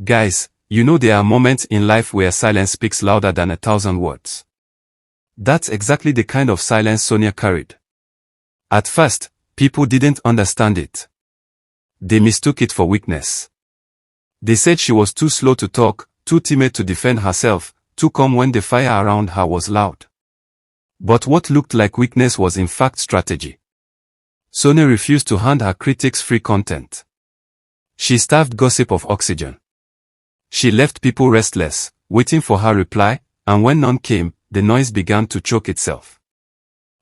Guys, you know there are moments in life where silence speaks louder than 1,000 words. That's exactly the kind of silence Sonia carried. At first, people didn't understand it. They mistook it for weakness. They said she was too slow to talk, too timid to defend herself, too calm when the fire around her was loud. But what looked like weakness was in fact strategy. Sonia refused to hand her critics free content. She starved gossip of oxygen. She left people restless, waiting for her reply, and when none came, the noise began to choke itself.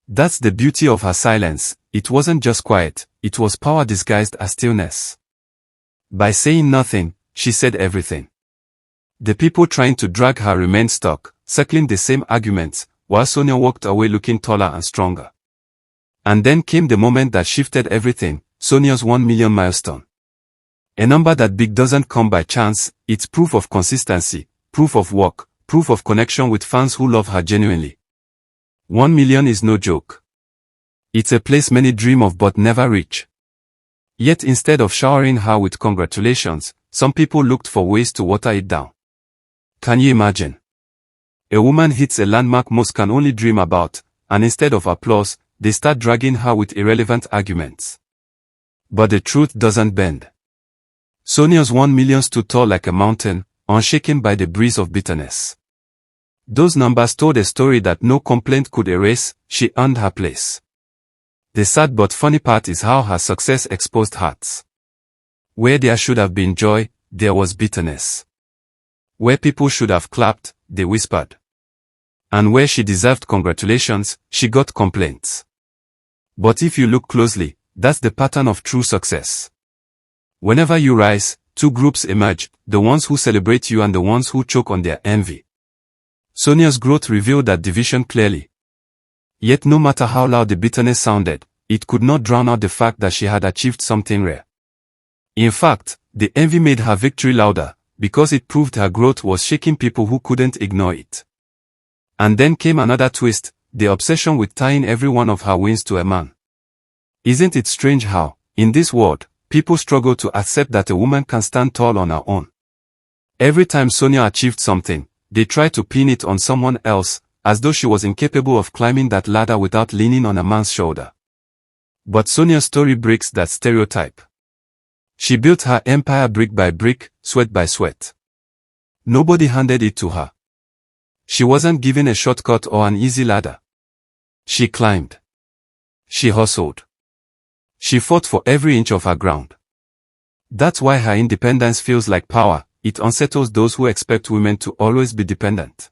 That's the beauty of her silence. It wasn't just quiet, it was power disguised as stillness. By saying nothing, she said everything. The people trying to drag her remained stuck, circling the same arguments, while Sonia walked away looking taller and stronger. And then came the moment that shifted everything, Sonia's 1 million milestone. A number that big doesn't come by chance, it's proof of consistency, proof of work, proof of connection with fans who love her genuinely. 1 million is no joke. It's a place many dream of but never reach. Yet instead of showering her with congratulations, some people looked for ways to water it down. Can you imagine? A woman hits a landmark most can only dream about, and instead of applause, they start dragging her with irrelevant arguments. But the truth doesn't bend. Sonia's 1 million stood tall like a mountain, unshaken by the breeze of bitterness. Those numbers told a story that no complaint could erase. She earned her place. The sad but funny part is how her success exposed hearts. Where there should have been joy, there was bitterness. Where people should have clapped, they whispered. And where she deserved congratulations, she got complaints. But if you look closely, that's the pattern of true success. Whenever you rise, two groups emerge, the ones who celebrate you and the ones who choke on their envy. Sonia's growth revealed that division clearly. Yet no matter how loud the bitterness sounded, it could not drown out the fact that she had achieved something rare. In fact, the envy made her victory louder, because it proved her growth was shaking people who couldn't ignore it. And then came another twist, the obsession with tying every one of her wins to a man. Isn't it strange how, in this world, people struggle to accept that a woman can stand tall on her own? Every time Sonia achieved something, they tried to pin it on someone else, as though she was incapable of climbing that ladder without leaning on a man's shoulder. But Sonia's story breaks that stereotype. She built her empire brick by brick, sweat by sweat. Nobody handed it to her. She wasn't given a shortcut or an easy ladder. She climbed. She hustled. She fought for every inch of her ground. That's why her independence feels like power. It unsettles those who expect women to always be dependent.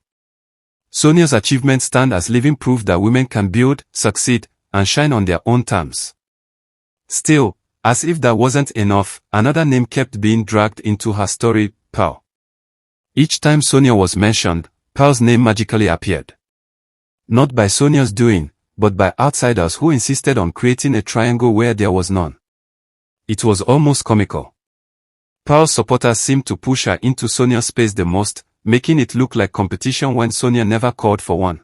Sonia's achievements stand as living proof that women can build, succeed, and shine on their own terms. Still, as if that wasn't enough, another name kept being dragged into her story, Pearl. Each time Sonia was mentioned, Pearl's name magically appeared. Not by Sonia's doing, but by outsiders who insisted on creating a triangle where there was none. It was almost comical. Pearl's supporters seemed to push her into Sonia's space the most, making it look like competition when Sonia never called for one.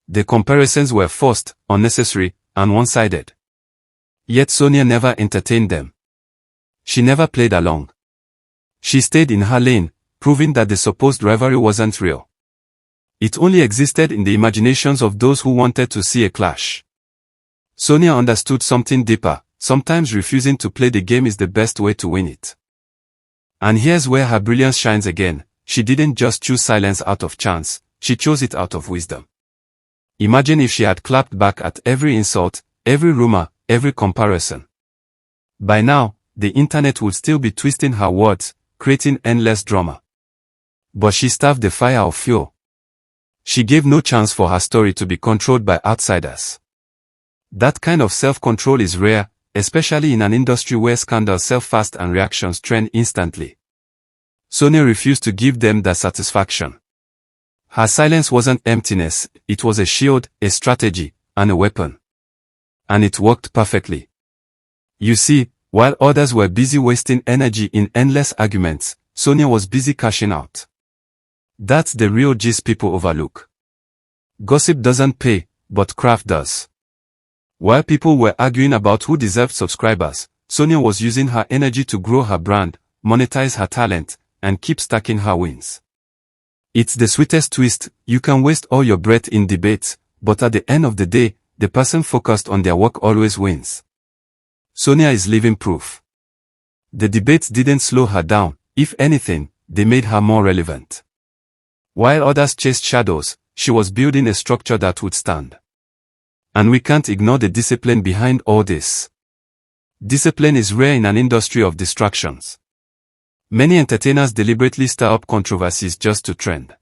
The comparisons were forced, unnecessary, and one-sided. Yet Sonia never entertained them. She never played along. She stayed in her lane, proving that the supposed rivalry wasn't real. It only existed in the imaginations of those who wanted to see a clash. Sonia understood something deeper, sometimes refusing to play the game is the best way to win it. And here's where her brilliance shines again. She didn't just choose silence out of chance, she chose it out of wisdom. Imagine if she had clapped back at every insult, every rumor, every comparison. By now, the internet would still be twisting her words, creating endless drama. But she starved the fire of fuel. She gave no chance for her story to be controlled by outsiders. That kind of self-control is rare, especially in an industry where scandals sell fast and reactions trend instantly. Sonia refused to give them that satisfaction. Her silence wasn't emptiness, it was a shield, a strategy, and a weapon. And it worked perfectly. You see, while others were busy wasting energy in endless arguments, Sonia was busy cashing out. That's the real gist people overlook. Gossip doesn't pay, but craft does. While people were arguing about who deserved subscribers, Sonia was using her energy to grow her brand, monetize her talent, and keep stacking her wins. It's the sweetest twist. You can waste all your breath in debates, but at the end of the day, the person focused on their work always wins. Sonia is living proof. The debates didn't slow her down. If anything, they made her more relevant. While others chased shadows, she was building a structure that would stand. And we can't ignore the discipline behind all this. Discipline is rare in an industry of distractions. Many entertainers deliberately stir up controversies just to trend.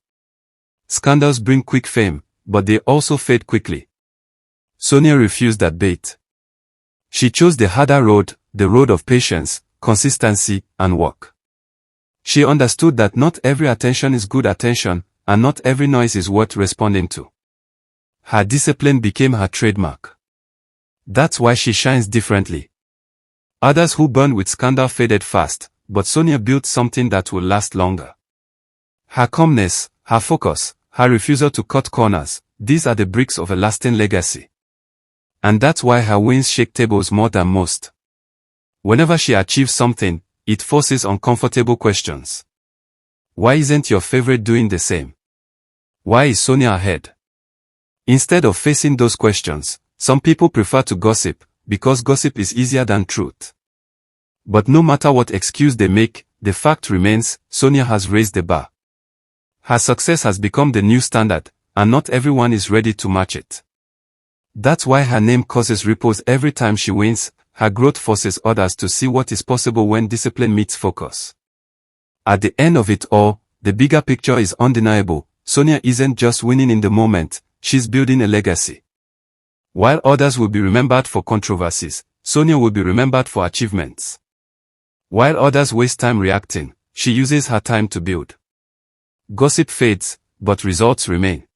Scandals bring quick fame, but they also fade quickly. Sonia refused that bait. She chose the harder road, the road of patience, consistency, and work. She understood that not every attention is good attention, and not every noise is worth responding to. Her discipline became her trademark. That's why she shines differently. Others who burned with scandal faded fast, but Sonia built something that will last longer. Her calmness, her focus, her refusal to cut corners, these are the bricks of a lasting legacy. And that's why her wins shake tables more than most. Whenever she achieves something, it forces uncomfortable questions. Why isn't your favorite doing the same? Why is Sonia ahead? Instead of facing those questions, some people prefer to gossip, because gossip is easier than truth. But no matter what excuse they make, the fact remains, Sonia has raised the bar. Her success has become the new standard, and not everyone is ready to match it. That's why her name causes ripples every time she wins. Her growth forces others to see what is possible when discipline meets focus. At the end of it all, the bigger picture is undeniable. Sonia isn't just winning in the moment, she's building a legacy. While others will be remembered for controversies, Sonia will be remembered for achievements. While others waste time reacting, she uses her time to build. Gossip fades, but results remain.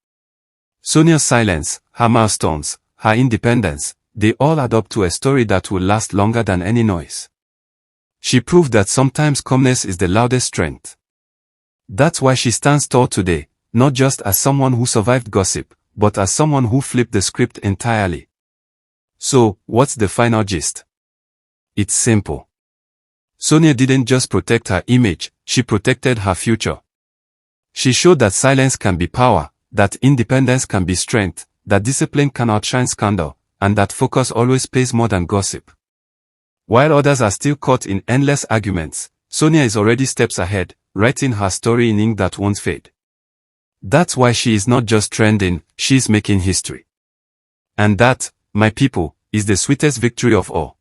Sonia's silence, her milestones, her independence, they all add up to a story that will last longer than any noise. She proved that sometimes calmness is the loudest strength. That's why she stands tall today, not just as someone who survived gossip, but as someone who flipped the script entirely. So, what's the final gist? It's simple. Sonia didn't just protect her image, she protected her future. She showed that silence can be power, that independence can be strength, that discipline can outshine scandal, and that focus always pays more than gossip. While others are still caught in endless arguments, Sonia is already steps ahead, writing her story in ink that won't fade. That's why she is not just trending, she is making history. And that, my people, is the sweetest victory of all.